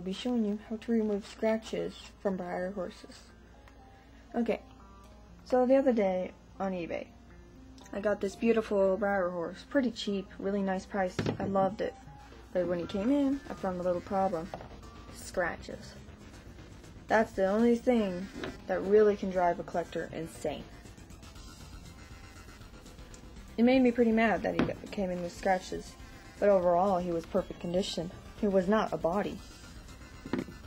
be showing you how to remove scratches from Breyer horses. Okay, so the other day on eBay, I got this beautiful Breyer horse, pretty cheap, really nice price, I loved it. But when he came in, I found a little problem. Scratches. That's the only thing that really can drive a collector insane. It made me pretty mad that he came in with scratches, but overall he was perfect condition. He was not a body.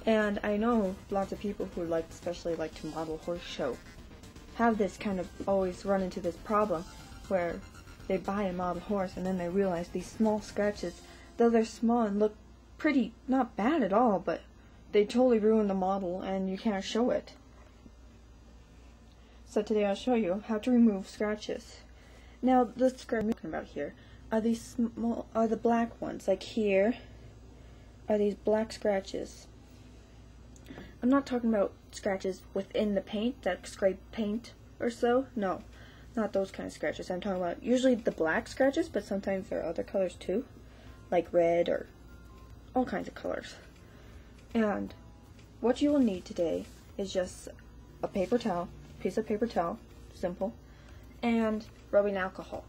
And I know lots of people who especially like to model horse show, have this kind of always run into this problem where they buy a model horse and then they realize these small scratches, though they're small and look pretty, not bad at all, but they totally ruin the model and you can't show it. So today I'll show you how to remove scratches. Now the scratches I'm talking about here are these small, are the black ones. Like here are these black scratches. I'm not talking about scratches within the paint that scrape paint or so. No, not those kind of scratches. I'm talking about usually the black scratches, but sometimes there are other colors too, like red or all kinds of colors. And what you will need today is just a paper towel, piece of paper towel, simple, and rubbing alcohol.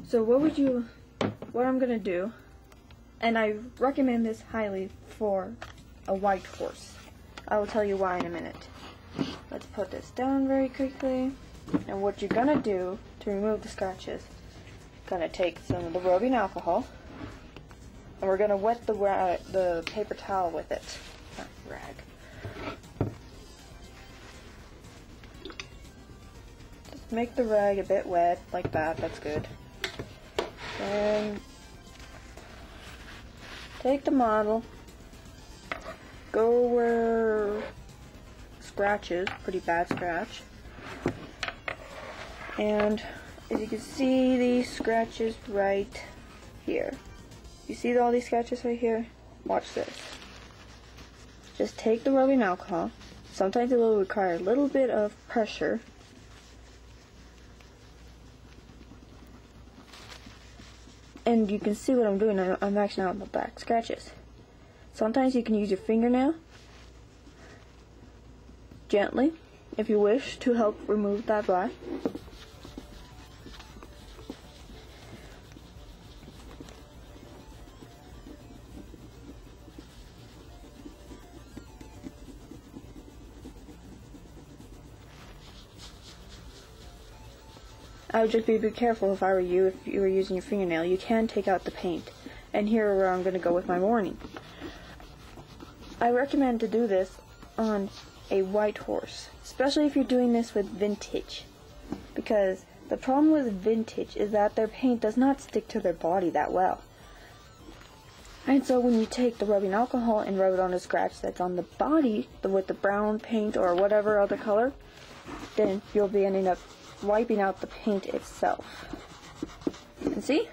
So what I'm gonna do, and I recommend this highly for a white horse. I will tell you why in a minute. Let's put this down very quickly. And what you're gonna do to remove the scratches, gonna take some of the rubbing alcohol, and we're gonna wet the paper towel with it. Rag. Just make the rag a bit wet, like that. That's good. And take the model, go where scratches, pretty bad scratch, and as you can see these scratches right here. You see all these scratches right here? Watch this. Just take the rubbing alcohol. Sometimes it will require a little bit of pressure. And you can see what I'm doing. I'm maxing out the black scratches. Sometimes you can use your fingernail gently, if you wish, to help remove that black. I would just be careful if I were you, if you were using your fingernail. You can take out the paint. And here where I'm going to go with my warning. I recommend to do this on a white horse, especially if you're doing this with vintage. Because the problem with vintage is that their paint does not stick to their body that well. And so when you take the rubbing alcohol and rub it on a scratch that's on the body, with the brown paint or whatever other color, then you'll be ending up wiping out the paint itself. And see?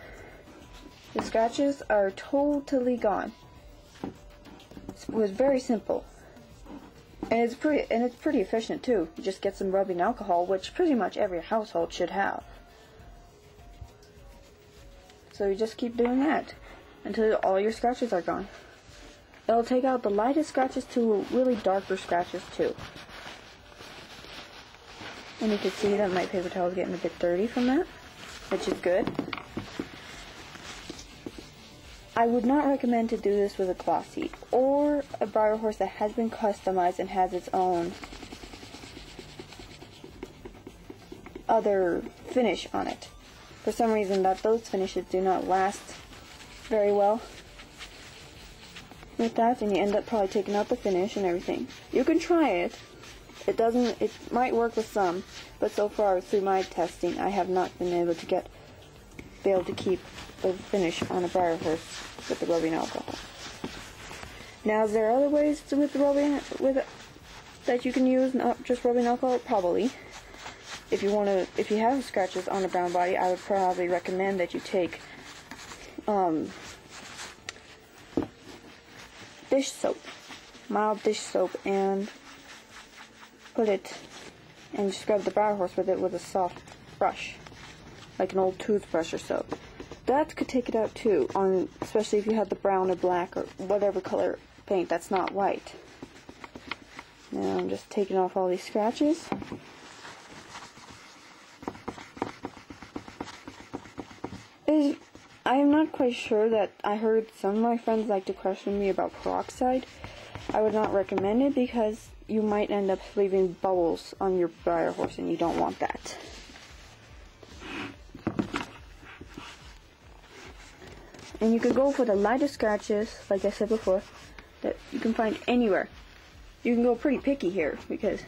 The scratches are totally gone. It was very simple. And it's pretty efficient too. You just get some rubbing alcohol, which pretty much every household should have. So you just keep doing that until all your scratches are gone. It'll take out the lightest scratches to really darker scratches too. And you can see that my paper towel is getting a bit dirty from that, which is good. I would not recommend to do this with a glossy or a Breyer horse that has been customized and has its own other finish on it. For some reason those finishes do not last very well with that, and you end up probably taking out the finish and everything. You can try it. It might work with some, but so far through my testing, I have not been able to be able to keep the finish on a Breyer horse with the rubbing alcohol. Now, is there other ways with the rubbing that you can use, not just rubbing alcohol? Probably. If you have scratches on a brown body, I would probably recommend that you take dish soap, mild dish soap, and put it and scrub the Breyer horse with it with a soft brush, like an old toothbrush or so. that could take it out too, especially if you have the brown or black or whatever color paint that's not white. Now I'm just taking off all these scratches. I am not quite sure that I heard some of my friends like to question me about peroxide. I would not recommend it because you might end up leaving bubbles on your Breyer horse and you don't want that. And you can go for the lightest scratches, like I said before, that you can find anywhere. You can go pretty picky here because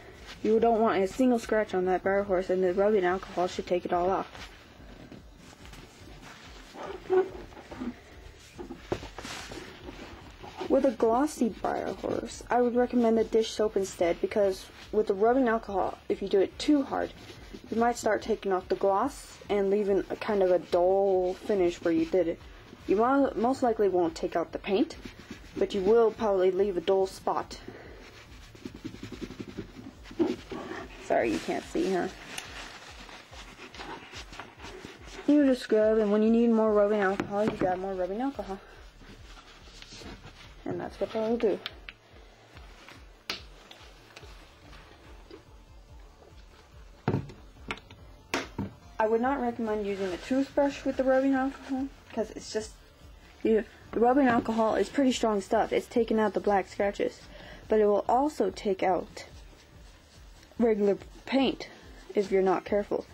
you don't want a single scratch on that Breyer horse, and the rubbing alcohol should take it all off. With a glossy Breyer horse, I would recommend a dish soap instead, because with the rubbing alcohol, if you do it too hard, you might start taking off the gloss and leaving a kind of a dull finish where you did it. You most likely won't take out the paint, but you will probably leave a dull spot. Sorry, you can't see, huh? You just scrub, and when you need more rubbing alcohol, you grab more rubbing alcohol. And that's what I'll do. I would not recommend using a toothbrush with the rubbing alcohol, because it's just, the rubbing alcohol is pretty strong stuff. It's taking out the black scratches, but it will also take out regular paint if you're not careful.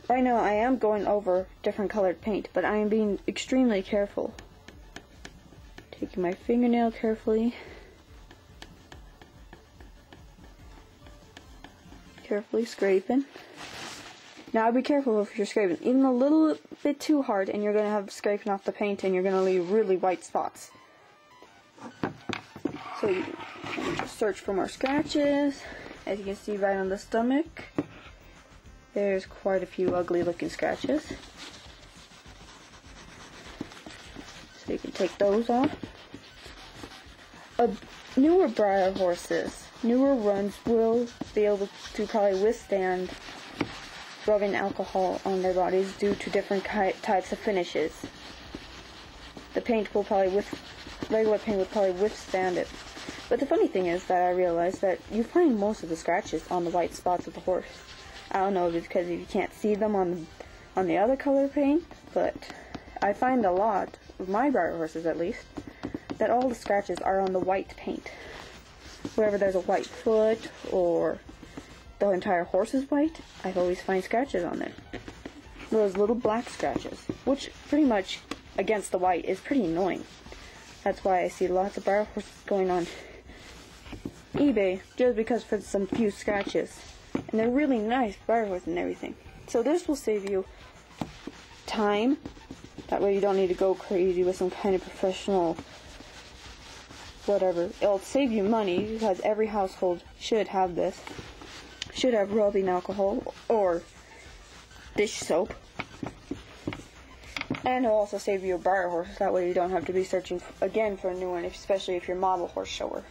Right now I am going over different colored paint, but I am being extremely careful. Taking my fingernail carefully. Carefully scraping. Now be careful if you're scraping. Even a little bit too hard and you're going to have scraping off the paint and you're going to leave really white spots. So you just search for more scratches. As you can see right on the stomach, there's quite a few ugly looking scratches. So you can take those off. Newer Breyer horses, newer runs will be able to probably withstand rubbing alcohol on their bodies due to different types of finishes. The paint will probably, regular paint would probably withstand it. But the funny thing is that I realized that you find most of the scratches on the white spots of the horse. I don't know if it's because you can't see them on the other color paint, but I find a lot, of my Breyer horses at least, that all the scratches are on the white paint. Wherever there's a white foot or the entire horse is white, I always find scratches on there. Those little black scratches, which pretty much against the white is pretty annoying. That's why I see lots of Breyer horses going on eBay just because for some few scratches. And they're really nice Breyer horses and everything. So this will save you time. That way you don't need to go crazy with some kind of professional whatever. It'll save you money because every household should have this. Should have rubbing alcohol or dish soap. And it'll also save you a Breyer horse. That way you don't have to be searching again for a new one, especially if you're a model horse shower.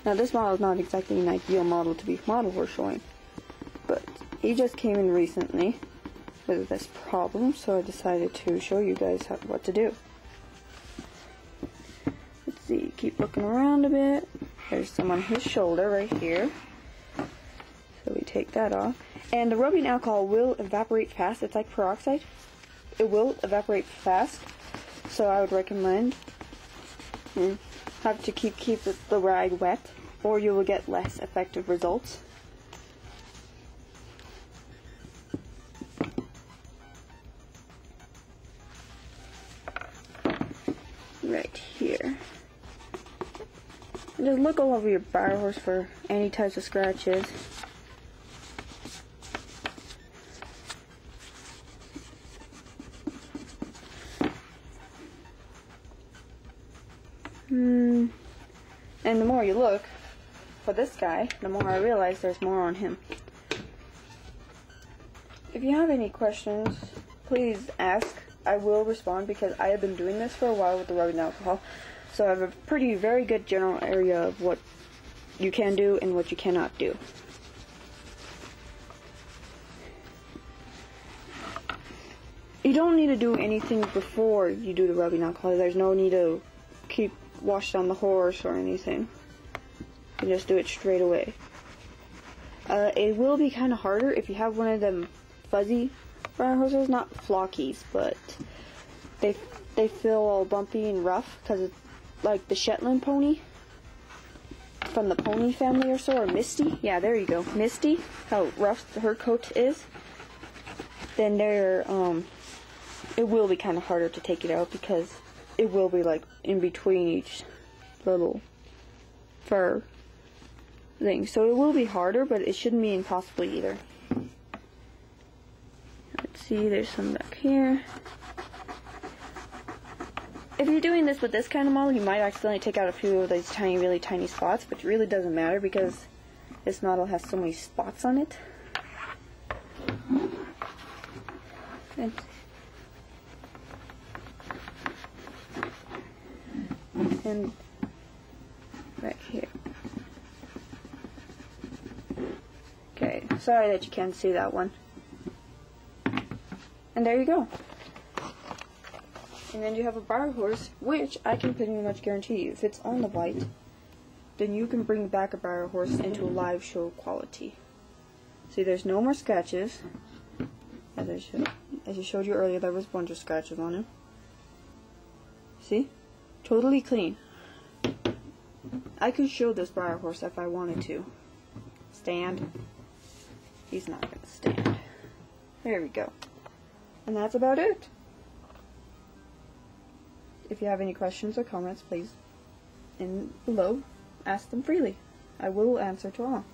Now this model is not exactly an ideal model to be model horse showing, but he just came in recently with this problem, so I decided to show you guys what to do. Let's see, keep looking around a bit. There's some on his shoulder right here. So we take that off. And the rubbing alcohol will evaporate fast. It's like peroxide. It will evaporate fast. So I would recommend have to keep the rag wet, or you will get less effective results. Right here. And just look all over your Breyer horse for any types of scratches. And the more you look for this guy, the more I realize there's more on him. If you have any questions, please ask. I will respond because I have been doing this for a while with the rubbing alcohol. So I have a very good general area of what you can do and what you cannot do. You don't need to do anything before you do the rubbing alcohol. There's no need to keep wash down the horse or anything. You can just do it straight away. It will be kind of harder if you have one of them fuzzy Breyer horses, not flockies, but they feel all bumpy and rough because it's like the Shetland pony from the pony family or so, or Misty. Yeah, there you go, Misty. How rough her coat is. Then it will be kind of harder to take it out because it will be like in between each little fur thing. So it will be harder, but it shouldn't be impossible either. Let's see, there's some back here. If you're doing this with this kind of model, you might accidentally take out a few of those tiny, really tiny spots, but it really doesn't matter because this model has so many spots on it. And right here. Okay, sorry that you can't see that one. And there you go. And then you have a Breyer horse, which I can pretty much guarantee you, if it's on the white, then you can bring back a Breyer horse into a live show quality. See, there's no more scratches. As I showed you earlier, there was a bunch of scratches on him. See? Totally clean. I could show this Breyer horse if I wanted to. Stand. He's not going to stand. There we go. And that's about it. If you have any questions or comments, please, below, ask them freely. I will answer to all.